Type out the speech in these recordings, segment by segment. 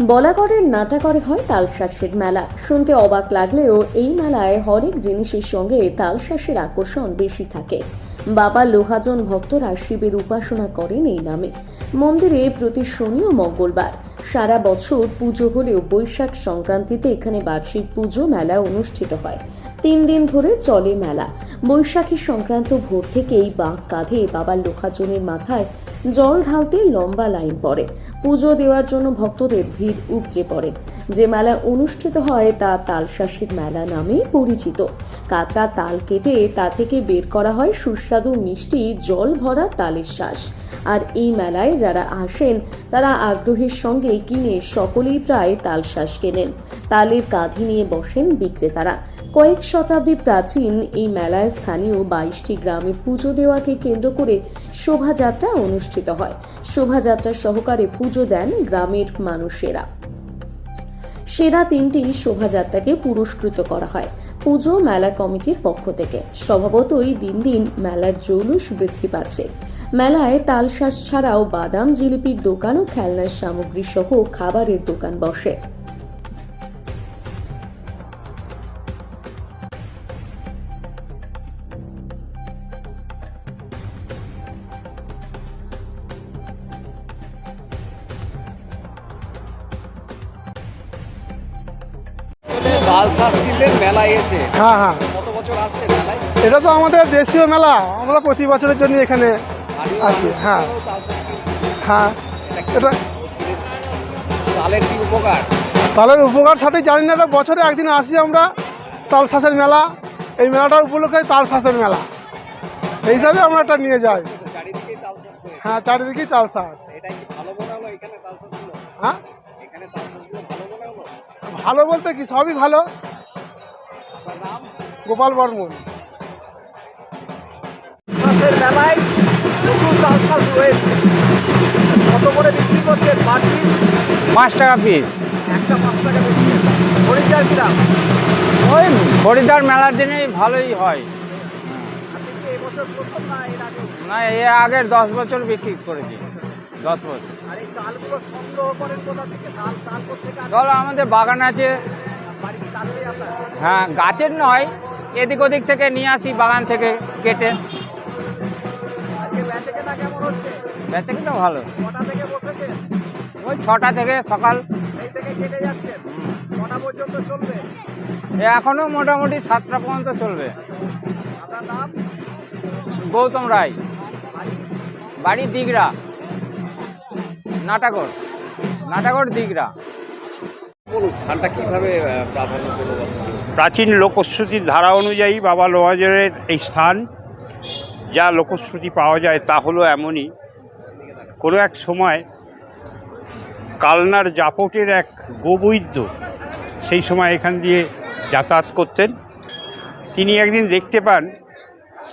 বলাগড়ের নাটাগড়ে হয় তালশাঁসের মেলা। শুনতে অবাক লাগলেও এই মেলায় হরেক জিনিসের সঙ্গে তালশাঁসের আকর্ষণ বেশি থাকে। বাবা লোহাজন ভক্তরা শিবের উপাসনা করেন এই নামে। মন্দিরে প্রতি শনি ও মঙ্গলবার সারা বছর পুজো হলেও বৈশাখ সংক্রান্তিতে এখানে বার্ষিক পুজো মেলা অনুষ্ঠিত হয়। 3 দিন ধরে চলে মেলা। বৈশাখী সংক্রান্ত ভোর থেকেই বাঁক কাঁধে বাবা লোহাজনের মাথায় জল ঢালতে লম্বা লাইন পড়ে। পুজো দেওয়ার জন্য ভক্তদের ভিড় উপচে পড়ে। যে মেলা অনুষ্ঠিত হয় তা তালশাঁসের মেলা নামে পরিচিত। কাঁচা তাল কেটে তা থেকে বের করা হয় সুস্বাদু মিষ্টি জল ভরা তালের শ্বাস। আর এই মেলায় যারা আসেন তারা আগ্রহের সঙ্গে কিনে সকলেই প্রায় তালশাঁস কেনেন। তালের কাঁধি নিয়ে বসেন বিক্রেতারা। কয়েক শতাব্দী প্রাচীন এই মেলায় স্থানীয় 22টি গ্রামে পুজো দেওয়াকে কেন্দ্র করে শোভাযাত্রা অনুষ্ঠিত হয়। শোভাযাত্রা সহকারে পুজো দেন গ্রামের মানুষেরা। সেরা 3টি শোভাযাত্রাকে পুরস্কৃত করা হয় পুজো মেলা কমিটির পক্ষ থেকে। স্বভাবতই দিন দিন মেলার জৌলুস বৃদ্ধি পাচ্ছে। মেলায় তালশাঁস ছাড়াও বাদাম জিলিপির দোকান ও খেলনার সামগ্রী সহ খাবারের দোকান বসে। তালশাঁস কিনলেন মেলায় এসে। হ্যাঁ হ্যাঁ, কত বছর আসছে মেলায়? এটা তো আমাদের দেশীয় মেলা, আমরা প্রতি বছরের জন্য এখানে স্থানীয় আসি। মানুষ হ্যাঁ হিসেবেও তালশাঁস কিনছেন। হ্যাঁ, এটা তালের কি উপকার? তালের উপকার সাথে জানি না, এটা বছরে একদিন আসি আমরা তালশাঁসের মেলা। এই মেলাটার উপলক্ষে তালশাঁসের মেলা এই হিসাবে আমরা এটা নিয়ে যাই। চারিদিকেই তালশাঁস হয়েছে। হ্যাঁ, চারিদিকেই তালশাঁস। এটা কি ভালো মনে হলো এখানে তালশাঁসগুলো? হ্যাঁ, এখানে তালশাঁসগুলো ভালো মনে হলো? ভালো বলতে কি, সবই ভালো। আপনার নাম? গোপাল বর্মন। তালশাঁসের মেলায় প্রচুর তালশাঁস রয়েছে। কত করে বিক্রি করছেন পার পিস? 5 টাকা পিস। একটা 5 টাকা দিচ্ছেন। খরিদ্দার কিরাম? ওই খরিদ্দার মেলার দিনেই ভালোই হয়। আপনি কি এবছর প্রথম না এর আগে? না, এর আগের 10 বছর বিক্রি করেছি। 10 বছর। আর এই তালগুলো সংগ্রহ করেন কোথা থেকে? তাল তাল কোথেকে আনেন? ধরো আমাদের বাগান আছে। বাড়ির কাছে আপনার? হ্যাঁ, গাছের নয়, এদিক ওদিক থেকে নিয়ে আসি বাগান থেকে কেটে। আজকে বেচে কেনা কেমন হচ্ছে? বেচে কিনা ভালো। কটা থেকে বসেছেন? ওই 6টা থেকে সকাল। এই থেকে কেটে যাচ্ছেন? কটা পর্যন্ত চলবে? এখনো মোটামুটি 7টা পর্যন্ত চলবে। আপনার নাম? গৌতম রায়। বাড়ি? বাড়ি দিগড়া, নাটাগড়। নাটাগড় দিগড়া। কোন স্থানটা কিভাবে প্রাধান্য পেল? প্রাচীন লোকশ্রুতির ধারা অনুযায়ী বাবা লোহাজনের এই স্থান, যা লোকশ্রুতি পাওয়া যায় তা হলো এমনই। কোনো এক সময় কালনার জাপটের এক গোবৈদ্য সেই সময় এখান দিয়ে যাতায়াত করতেন। তিনি একদিন দেখতে পান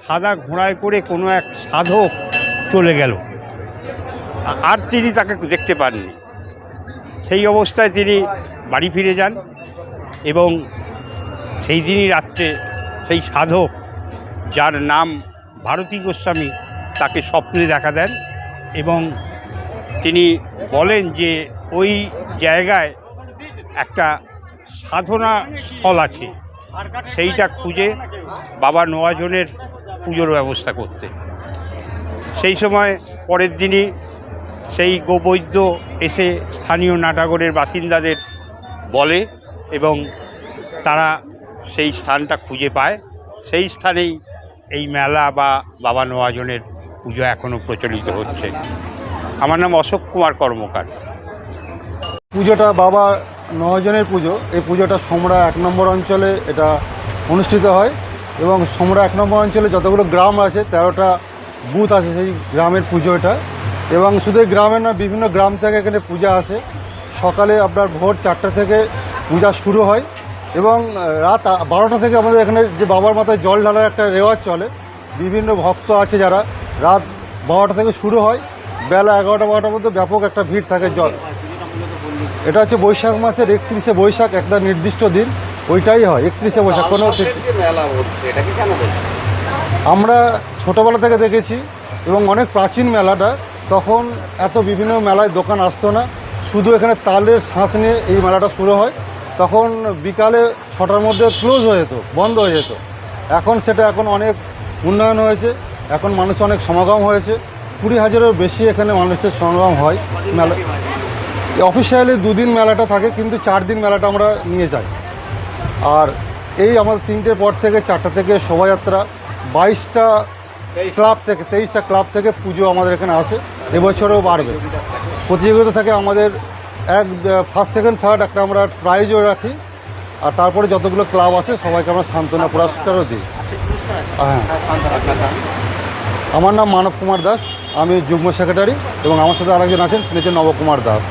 সাদা ঘোড়ায় করে কোনো এক সাধক চলে গেল, আর তিনি তাকে দেখতে পাননি। সেই অবস্থায় তিনি বাড়ি ফিরে যান এবং সেই দিনই রাত্রে সেই সাধক, যার নাম ভারতী গোস্বামী, তাকে স্বপ্নে দেখা দেন এবং তিনি বলেন যে ওই জায়গায় একটা সাধনা স্থল আছে, সেইটা খুঁজে বাবা নোয়াজনের পুজোর ব্যবস্থা করতে। সেই সময় পরের দিনই সেই গোবৈদ্য এসে স্থানীয় নাটাগড়ের বাসিন্দাদের বলে এবং তারা সেই স্থানটা খুঁজে পায়। সেই স্থানেই এই মেলা বা বাবা নোয়াজনের পুজো এখনও প্রচলিত হচ্ছে। আমার নাম অশোক কুমার কর্মকার। পুজোটা বাবা নজনের পুজো। এই পুজোটা সোমরা 1 নম্বর অঞ্চলে এটা অনুষ্ঠিত হয় এবং সোমরা 1 নম্বর অঞ্চলে যতগুলো গ্রাম আছে 13টা বুথ আছে সেই গ্রামের পুজো এটা। এবং শুধু এই গ্রামের না, বিভিন্ন গ্রাম থেকে এখানে পূজা আসে। সকালে আপনার ভোর 4টা থেকে পূজা শুরু হয় এবং রাত 12টা থেকে আমাদের এখানে যে বাবার মাথায় জল ঢালার একটা রেওয়াজ চলে। বিভিন্ন ভক্ত আছে যারা, রাত 12টা থেকে শুরু হয়, বেলা 11টা-12টার মধ্যে ব্যাপক একটা ভিড় থাকে। জল এটা হচ্ছে বৈশাখ মাসের 31শে বৈশাখ, একটা নির্দিষ্ট দিন, ওইটাই হয় 31শে বৈশাখ। কোনো মেলা হচ্ছে, এটাকে কেন বলছে? আমরা ছোটোবেলা থেকে দেখেছি এবং অনেক প্রাচীন মেলাটা, তখন এত বিভিন্ন মেলায় দোকান আসতো না। শুধু এখানে তালের শ্বাস নিয়ে এই মেলাটা শুরু হয়। তখন বিকালে 6টার মধ্যে ক্লোজ হয়ে যেত, বন্ধ হয়ে যেত। এখন সেটা অনেক উন্নয়ন হয়েছে, এখন মানুষ অনেক সমাগম হয়েছে। 20,000-এর বেশি এখানে মানুষের সমাগম হয় মেলা। অফিসিয়ালি 2 দিন মেলাটা থাকে, কিন্তু 4 দিন মেলাটা আমরা নিয়ে যাই। আর এই আমাদের 3টের পর থেকে 4টা থেকে শোভাযাত্রা, 22টা ক্লাব থেকে 23টা ক্লাব থেকে পুজো আমাদের এখানে আসে। এবছরও বাড়বে। প্রতিযোগিতা থাকে আমাদের ফার্স্ট সেকেন্ড থার্ড একটা আমরা প্রাইজও রাখি। আর তারপরে যতগুলো ক্লাব আছে সবাইকে আমরা সান্ত্বনা পুরস্কারও দিই। হ্যাঁ, আমার নাম মানব কুমার দাস, আমি যুগ্ম সেক্রেটারি, এবং আমার সাথে আরেকজন আছেন, তিনি হচ্ছেন নবকুমার দাস।